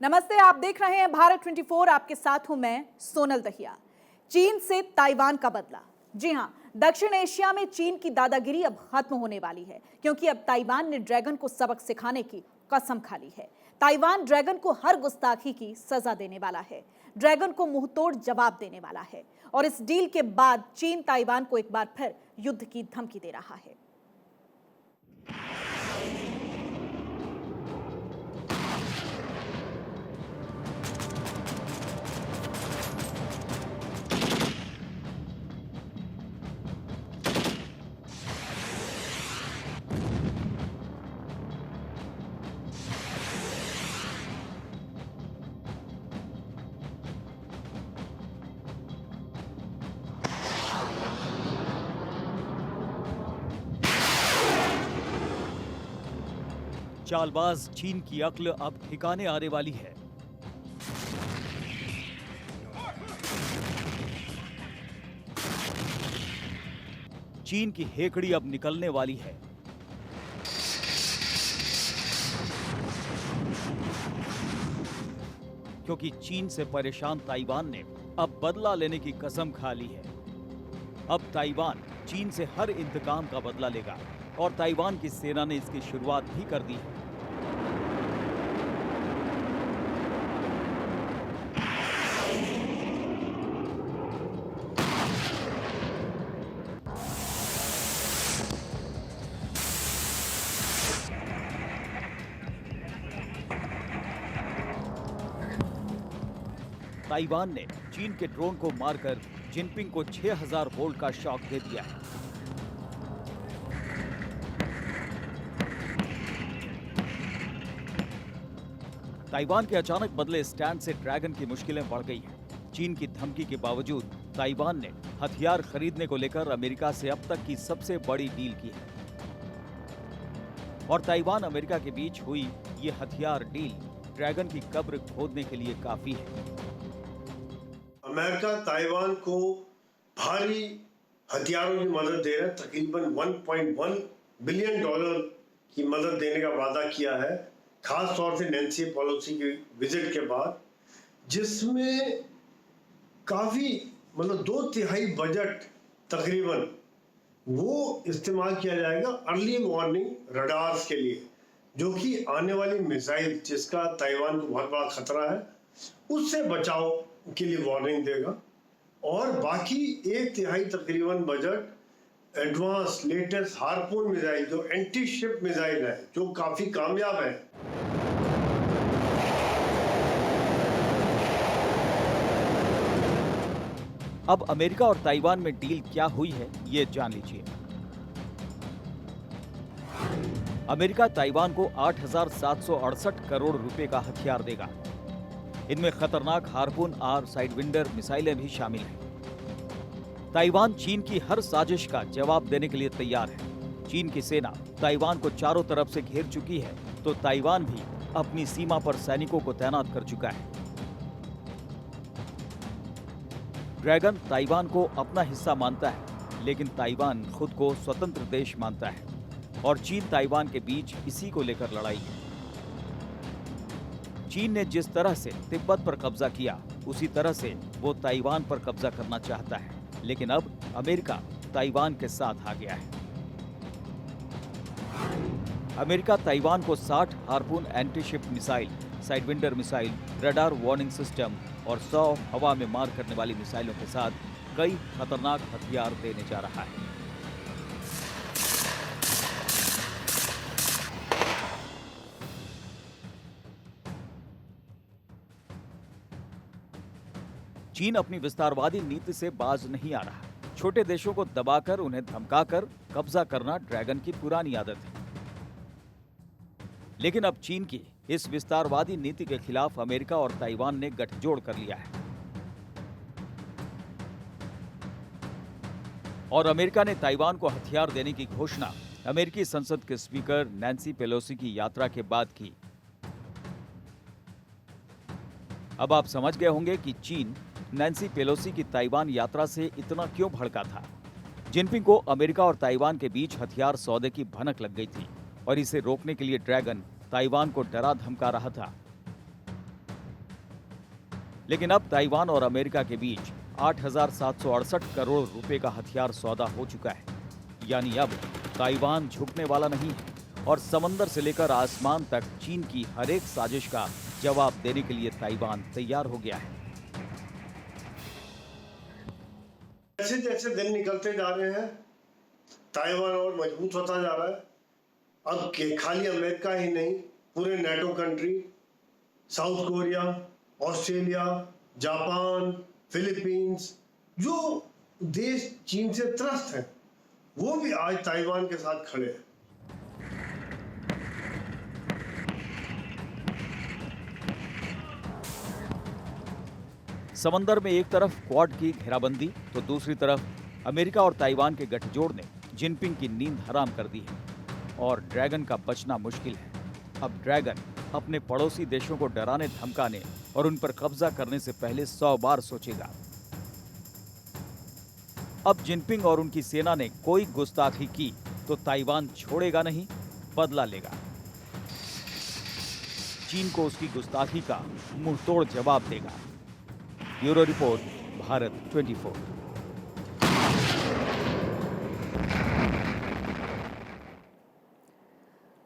नमस्ते, आप देख रहे हैं भारत 24। आपके साथ हूं मैं सोनल दहिया। चीन से ताइवान का बदला। जी हां, दक्षिण एशिया में चीन की दादागिरी अब खत्म होने वाली है, क्योंकि अब ताइवान ने ड्रैगन को सबक सिखाने की कसम खा ली है। ताइवान ड्रैगन को हर गुस्ताखी की सजा देने वाला है, ड्रैगन को मुंहतोड़ जवाब देने वाला है। और इस डील के बाद चीन ताइवान को एक बार फिर युद्ध की धमकी दे रहा है। चालबाज चीन की अक्ल अब ठिकाने आने वाली है। चीन की हेकड़ी अब निकलने वाली है। क्योंकि चीन से परेशान ताइवान ने अब बदला लेने की कसम खा ली है। अब ताइवान चीन से हर इंतकाम का बदला लेगा और ताइवान की सेना ने इसकी शुरुआत भी कर दी है। ताइवान ने चीन के ड्रोन को मारकर जिनपिंग को 6000 वोल्ट का शॉक दे दिया है। ताइवान के अचानक बदले स्टैंड से ड्रैगन की मुश्किलें बढ़ गई हैं। चीन की धमकी के बावजूद ताइवान ने हथियार खरीदने को लेकर अमेरिका से अब तक की सबसे बड़ी डील की है। और ताइवान अमेरिका के बीच हुई ये हथियार डील ड्रैगन की कब्र खोदने के लिए काफी है। अमेरिका ताइवान को भारी हथियारों की मदद दे रहा है। तकरीबन $1.1 बिलियन की मदद देने का वादा किया है, खास तौर से नैन्सी पेलोसी की विजिट के बाद, जिसमें काफी 2/3 बजट तकरीबन वो इस्तेमाल किया जाएगा अर्ली वार्निंग रडार्स के लिए, जो कि आने वाली मिसाइल जिसका ताइवान को बहुत बड़ा खतरा है उससे बचाव के लिए वार्निंग देगा। और बाकी 1/3 तकरीबन budget advance latest harpoon missile, जो एंटी शिप मिसाइल है, जो काफी कामयाब है। अब अमेरिका और ताइवान में डील क्या हुई है, ये जान लीजिए। अमेरिका ताइवान को 8,768 करोड़ रुपए का हथियार देगा। इनमें खतरनाक हार्पून आर साइडविंडर मिसाइलें भी शामिल हैं। ताइवान चीन की हर साजिश का जवाब देने के लिए तैयार है। चीन की सेना ताइवान को चारों तरफ से घेर चुकी है, तो ताइवान भी अपनी सीमा पर सैनिकों को तैनात कर चुका है। ड्रैगन ताइवान को अपना हिस्सा मानता है, लेकिन ताइवान खुद को स्वतंत्र देश मानता है और चीन ताइवान के बीच इसी को लेकर लड़ाई है। चीन ने जिस तरह से तिब्बत पर कब्जा किया, उसी तरह से वो ताइवान पर कब्जा करना चाहता है, लेकिन अब अमेरिका ताइवान के साथ आ गया है। अमेरिका ताइवान को 60 harpoon anti ship missile, Sidewinder missile, radar warning system और 100 हवा में मार करने वाली मिसाइलों के साथ कई खतरनाक हथियार देने जा रहा है। चीन अपनी विस्तारवादी नीति से बाज नहीं आ रहा। छोटे देशों को दबाकर, उन्हें धमकाकर कब्जा करना ड्रैगन की पुरानी आदत है। लेकिन अब चीन की इस विस्तारवादी नीति के खिलाफ अमेरिका और ताइवान ने गठजोड़ कर लिया है। और अमेरिका ने ताइवान को हथियार देने की घोषणा अमेरिकी संसद के स्पीकर नैन्सी पेलोसी की यात्रा के बाद की। अब आप समझ गए होंगे कि चीन नैन्सी पेलोसी की ताइवान यात्रा से इतना क्यों भड़का था। जिनपिंग को अमेरिका और ताइवान के बीच हथियार सौदे की भनक लग गई थी और इसे रोकने के लिए ड्रैगन ताइवान को डरा धमका रहा था। लेकिन अब ताइवान और अमेरिका के बीच 8,768 करोड़ रुपए का हथियार सौदा हो चुका है। यानी अब ताइवान झुकने वाला नहीं है और समंदर से लेकर आसमान तक चीन की हर एक साजिश का जवाब देने के लिए ताइवान तैयार हो गया है। जैसे जैसे दिन निकलते जा रहे हैं, ताइवान और मजबूत होता जा रहा है। अब खाली अमेरिका ही नहीं, पूरे NATO country, south Korea, Australia, Japan, Philippines, जो देश चीन से त्रस्त हैं, वो भी आज ताइवान के साथ खड़े हैं। समंदर में एक तरफ क्वाड की घेराबंदी तो दूसरी तरफ अमेरिका और ताइवान के गठजोड़ ने जिनपिंग की नींद हराम कर दी है और ड्रैगन का बचना मुश्किल है। अब ड्रैगन अपने पड़ोसी देशों को डराने धमकाने और उन पर कब्जा करने से पहले 100 बार सोचेगा। अब जिनपिंग और उनकी सेना ने कोई गुस्ताखी की तो ताइवान छोड़ेगा नहीं, बदला लेगा। चीन को उसकी गुस्ताखी का मुंहतोड़ जवाब देगा। Bureau report, Bharat 24।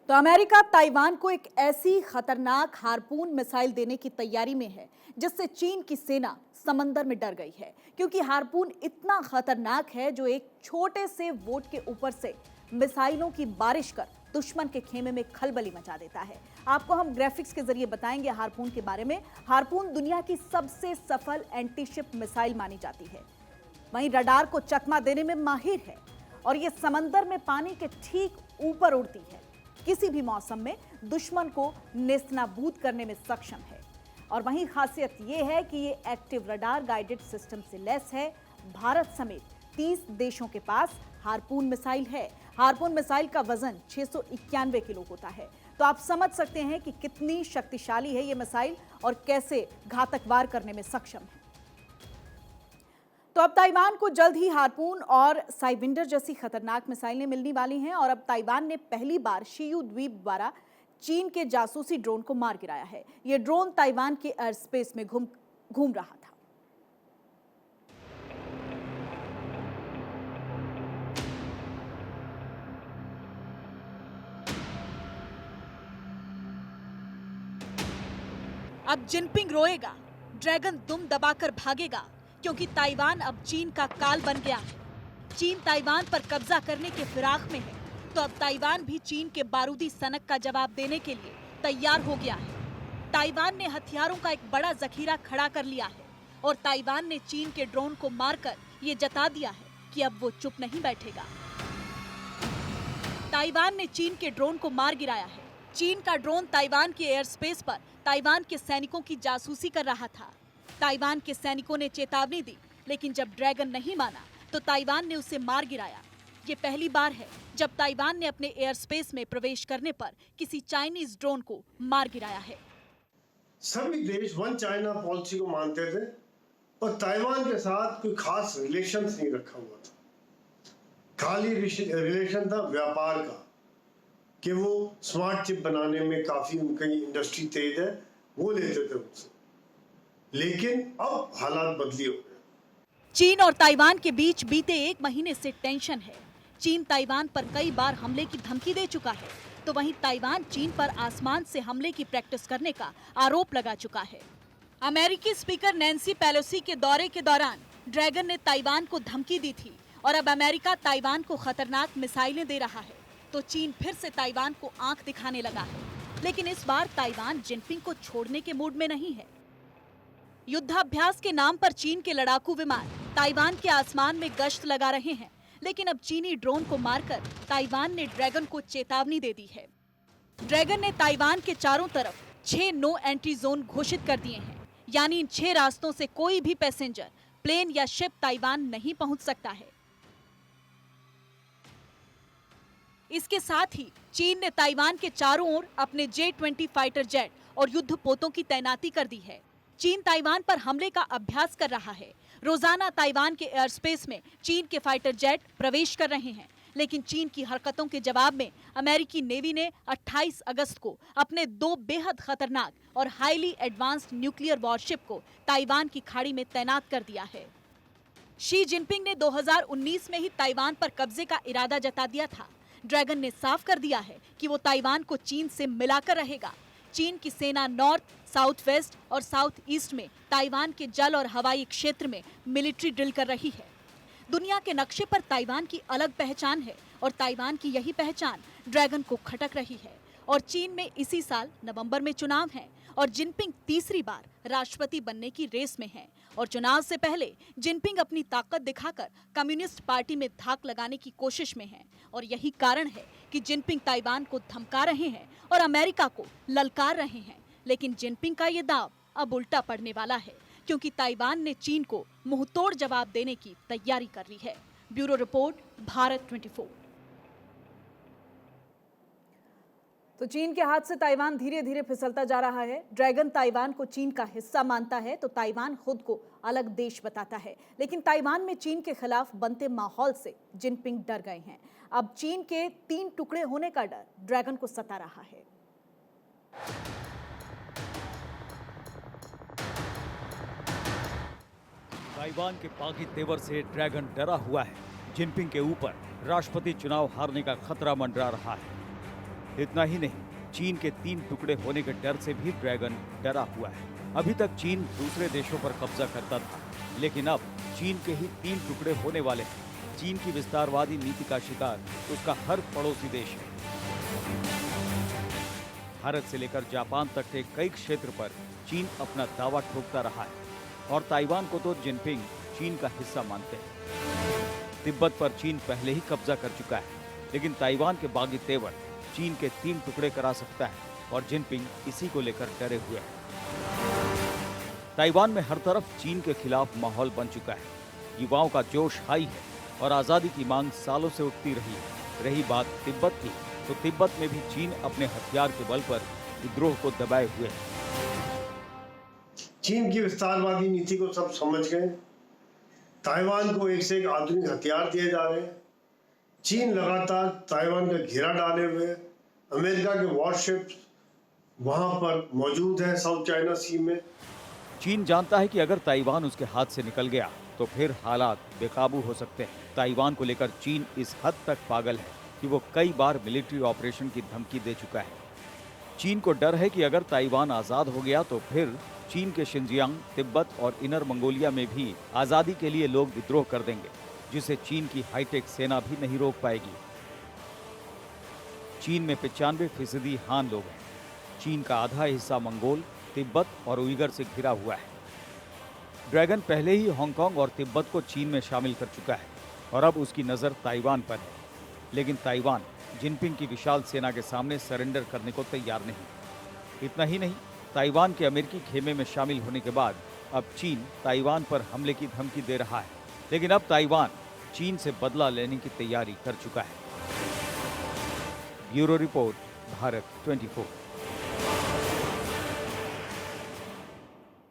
तो अमेरिका ताइवान को एक ऐसी खतरनाक हार्पून मिसाइल देने की तैयारी में है जिससे चीन की सेना समंदर में डर गई है, क्योंकि हार्पून इतना खतरनाक है जो एक छोटे से बोट के ऊपर से मिसाइलों की बारिश कर दुश्मन के खेमे में खलबली मचा देता है। आपको हम ग्राफिक्स के जरिए बताएंगे हार्पून के बारे में। हार्पून दुनिया की सबसे सफल एंटी शिप मिसाइल मानी जाती है, वहीं रडार को चकमा देने में माहिर है और ये समंदर में पानी के ठीक ऊपर उड़ती है। किसी भी मौसम में दुश्मन को नेस्तनाबूद करने में सक्षम है। और वहीं खासियत यह है कि ये एक्टिव रडार गाइडेड सिस्टम से लैस है। भारत समेत 30 देशों के पास हार्पून मिसाइल है। हार्पून मिसाइल का वजन 691 किलो होता है। तो आप समझ सकते हैं कि कितनी शक्तिशाली है ये मिसाइल और कैसे घातक वार करने में सक्षम है। तो अब ताइवान को जल्द ही हार्पून और साइविंडर जैसी खतरनाक मिसाइलें मिलने वाली हैं और अब ताइवान ने पहली बार शियू द्वीप द्वारा चीन के जासूसी ड्रोन को मार गिराया है। यह ड्रोन ताइवान के एयर स्पेस में घूम रहा था। अब जिनपिंग रोएगा, ड्रैगन दुम दबाकर भागेगा, क्योंकि ताइवान अब चीन का काल बन गया है। चीन ताइवान पर कब्जा करने के फिराक में है, तो अब ताइवान भी चीन के बारूदी सनक का जवाब देने के लिए तैयार हो गया है। ताइवान ने हथियारों का एक बड़ा जखीरा खड़ा कर लिया है और ताइवान ने चीन के ड्रोन को मारकर ये जता दिया है कि अब वो चुप नहीं बैठेगा। ताइवान ने चीन के ड्रोन को मार गिराया है। चीन का ड्रोन ताइवान के एयर स्पेस पर ताइवान के सैनिकों की जासूसी कर रहा था। ताइवान के सैनिकों ने चेतावनी दी, लेकिन जब ड्रैगन नहीं माना तो ताइवान ने उसे मार गिराया। ये पहली बार है जब ताइवान ने अपने एयर स्पेस में प्रवेश करने पर किसी चाइनीज ड्रोन को मार गिराया है। सभी देश वन चाइना पॉलिसी को मानते थे और ताइवान के साथ कोई खास रिलेशंस नहीं रखा हुआ था। खाली रिलेशन था व्यापार का, कि वो स्मार्ट चिप बनाने में काफी उनकी इंडस्ट्री तेज है, वो लेते थे उनसे। लेकिन अब हालात बदली हो गए। चीन और ताइवान के बीच बीते 1 महीने से टेंशन है। चीन ताइवान पर कई बार हमले की धमकी दे चुका है, तो वहीं ताइवान चीन पर आसमान से हमले की प्रैक्टिस करने का आरोप लगा चुका है। अमेरिकी स्पीकर नैन्सी पेलोसी के दौरे के दौरान ड्रैगन ने ताइवान को धमकी दी थी और अब अमेरिका ताइवान को खतरनाक मिसाइलें दे रहा है, तो चीन फिर से ताइवान को आंख दिखाने लगा है। लेकिन इस बार ताइवान जिनपिंग को छोड़ने के मूड में नहीं है। युद्धाभ्यास के नाम पर चीन के लड़ाकू विमान ताइवान के आसमान में गश्त लगा रहे हैं, लेकिन अब चीनी ड्रोन को मारकर ताइवान ने ड्रैगन को चेतावनी दे दी है। ड्रैगन ने ताइवान के चारों तरफ 6 नो एंट्री जोन घोषित कर दिए हैं, यानी इन 6 रास्तों से कोई भी पैसेंजर, प्लेन या शिप ताइवान नहीं पहुंच सकता है। इसके साथ ही चीन ने ताइवान के चारों ओर अपने J-20 फाइटर जेट और युद्धपोतों की तैनाती कर दी है। चीन ताइवान पर हमले का अभ्यास कर रहा है। रोजाना ताइवान के एयर स्पेस में चीन के फाइटर जेट प्रवेश कर रहे हैं, लेकिन चीन की हरकतों के जवाब में अमेरिकी नेवी ने 28 अगस्त को अपने 2 बेहद खतरनाक और हाईली एडवांस्ड न्यूक्लियर वॉरशिप को ताइवान की खाड़ी में तैनात कर दिया है। शी जिनपिंग ने 2019 में ही ताइवान पर कब्जे का इरादा जता दिया था। ड्रैगन ने साफ कर दिया है कि वो ताइवान को चीन से मिलाकर रहेगा। चीन की सेना नॉर्थ, साउथ वेस्ट और साउथ ईस्ट में ताइवान के जल और हवाई क्षेत्र में मिलिट्री ड्रिल कर रही है। दुनिया के नक्शे पर ताइवान की अलग पहचान है और ताइवान की यही पहचान ड्रैगन को खटक रही है। और चीन में इसी साल नवंबर में चुनाव हैं और जिनपिंग तीसरी बार राष्ट्रपति बनने की रेस में हैं। और चुनाव से पहले जिनपिंग अपनी ताकत दिखाकर कम्युनिस्ट पार्टी में धाक लगाने की कोशिश में हैं। और यही कारण है कि जिनपिंग ताइवान को धमका रहे हैं और अमेरिका को ललकार रहे हैं। लेकिन जिनपिंग का ये दांव अब उल्टा पड़ने वाला है, क्योंकि ताइवान ने चीन को मुंहतोड़ जवाब देने की तैयारी कर ली है। Bureau report, Bharat 24। तो चीन के हाथ से ताइवान धीरे धीरे फिसलता जा रहा है। ड्रैगन ताइवान को चीन का हिस्सा मानता है तो ताइवान खुद को अलग देश बताता है। लेकिन ताइवान में चीन के खिलाफ बनते माहौल से जिनपिंग डर गए हैं। अब चीन के 3 टुकड़े होने का डर ड्रैगन को सता रहा है। ताइवान के पागी तेवर से ड्रैगन डरा हुआ है। जिनपिंग के ऊपर राष्ट्रपति चुनाव हारने का खतरा मंडरा रहा है। इतना ही नहीं, चीन के 3 टुकड़े होने के डर से भी ड्रैगन डरा हुआ है। अभी तक चीन दूसरे देशों पर कब्जा करता था, लेकिन अब चीन के ही 3 टुकड़े होने वाले हैं। चीन की विस्तारवादी नीति का शिकार उसका हर पड़ोसी देश है। भारत से लेकर जापान तक के कई क्षेत्र पर चीन अपना दावा ठोकता रहा है और ताइवान को तो जिनपिंग चीन का हिस्सा मानते हैं। तिब्बत पर चीन पहले ही कब्जा कर चुका है, लेकिन ताइवान के बागी तेवर चीन के 3 टुकड़े करा सकता है और जिनपिंग इसी को लेकर डरे हुए हैं। ताइवान में हर तरफ चीन के खिलाफ माहौल बन चुका है। युवाओं का जोश हाई है और आजादी की मांग सालों से उठती रही है। रही बात तिब्बत की, तो तिब्बत में भी चीन अपने हथियार के बल पर विद्रोह को दबाए हुए है। चीन की विस्तारवादी नीति को सब समझ गए। ताइवान को एक से एक आधुनिक हथियार दिए जा रहे हैं। चीन लगातार ताइवान का घेरा डाले हुए है। अमेरिका के वॉरशिप्स वहां पर मौजूद है साउथ चाइना सी में। चीन जानता है कि अगर ताइवान उसके हाथ से निकल गया तो फिर हालात बेकाबू हो सकते हैं। ताइवान को लेकर चीन इस हद तक पागल है कि वो कई बार मिलिट्री ऑपरेशन की धमकी दे चुका है। चीन को डर है कि अगर ताइवान आजाद हो गया तो फिर चीन के शिनजियांग, तिब्बत और इनर मंगोलिया में भी आजादी के लिए लोग विद्रोह कर देंगे, जिसे चीन की हाईटेक सेना भी नहीं रोक पाएगी। चीन में 95% हान लोग हैं। चीन का आधा हिस्सा मंगोल, तिब्बत और उइगर से घिरा हुआ है। ड्रैगन पहले ही हांगकांग और तिब्बत को चीन में शामिल कर चुका है और अब उसकी नज़र ताइवान पर है। लेकिन ताइवान जिनपिंग की विशाल सेना के सामने सरेंडर करने को तैयार नहीं। इतना ही नहीं, ताइवान के अमेरिकी खेमे में शामिल होने के बाद अब चीन ताइवान पर हमले की धमकी दे रहा है। लेकिन अब ताइवान चीन से बदला लेने की तैयारी कर चुका है। Bureau report, Bharat 24।